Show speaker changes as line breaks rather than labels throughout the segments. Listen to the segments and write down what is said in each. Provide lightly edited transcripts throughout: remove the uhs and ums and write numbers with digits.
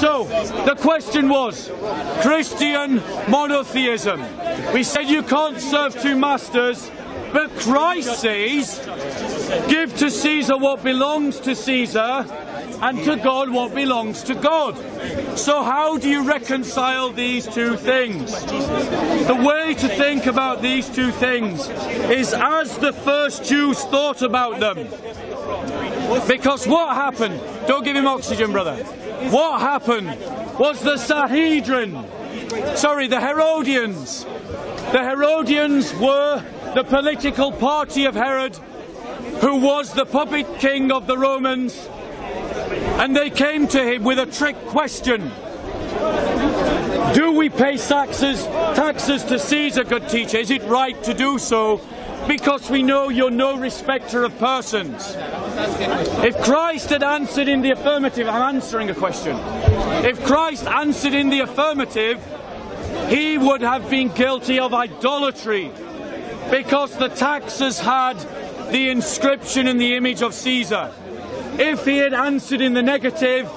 So, the question was, Christian monotheism. We said you can't serve two masters, but Christ says, give to Caesar what belongs to Caesar, and to God what belongs to God. So how do you reconcile these two things? The way to think about these two things is as the first Jews thought about them. Because what happened? Don't give him oxygen, brother. What happened was the Herodians. The Herodians were the political party of Herod, who was the puppet king of the Romans, and they came to him with a trick question. Do we pay taxes to Caesar, good teacher? Is it right to do so? Because we know you're no respecter of persons. If Christ had answered in the affirmative, I'm answering a question. If Christ answered in the affirmative, he would have been guilty of idolatry, because the taxes had the inscription and the image of Caesar. If he had answered in the negative,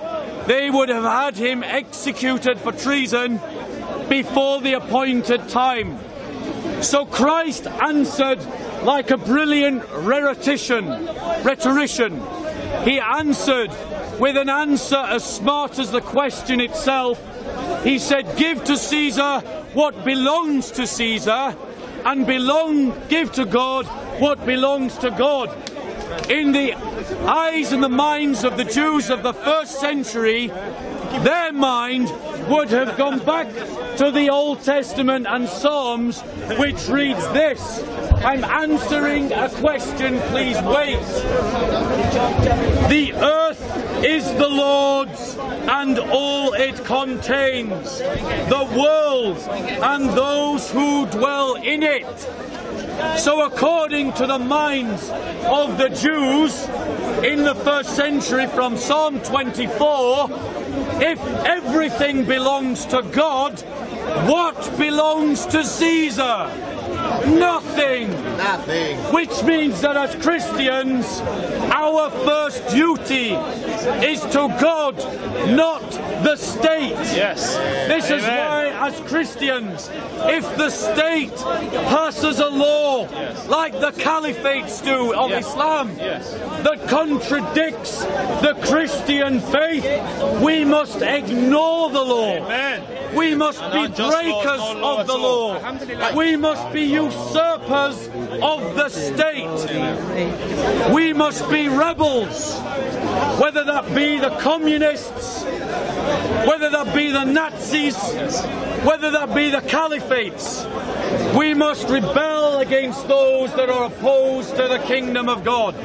they would have had him executed for treason before the appointed time. So Christ answered like a brilliant rhetorician. He answered with an answer as smart as the question itself. He said, give to Caesar what belongs to Caesar, and give to God what belongs to God. In the eyes and the minds of the Jews of the first century, their mind would have gone back to the Old Testament and Psalms, which reads this. I'm answering a question, please wait. The earth is the Lord's and all it contains, the world and those who dwell in it. So according to the minds of the Jews in the first century from Psalm 24, if everything belongs to God, what belongs to Caesar? Nothing. Which means that as Christians, our first duty is to God, not the state.
Yes.
This is why, as Christians, if the state passes a law like the caliphates do of Islam that contradicts the Christian faith, we must ignore the law.
Amen.
We must be breakers of the law. We must be usurpers of the state. We must be rebels, whether that be the communists, whether that be the Nazis, whether that be the caliphates. We must rebel against those that are opposed to the kingdom of God.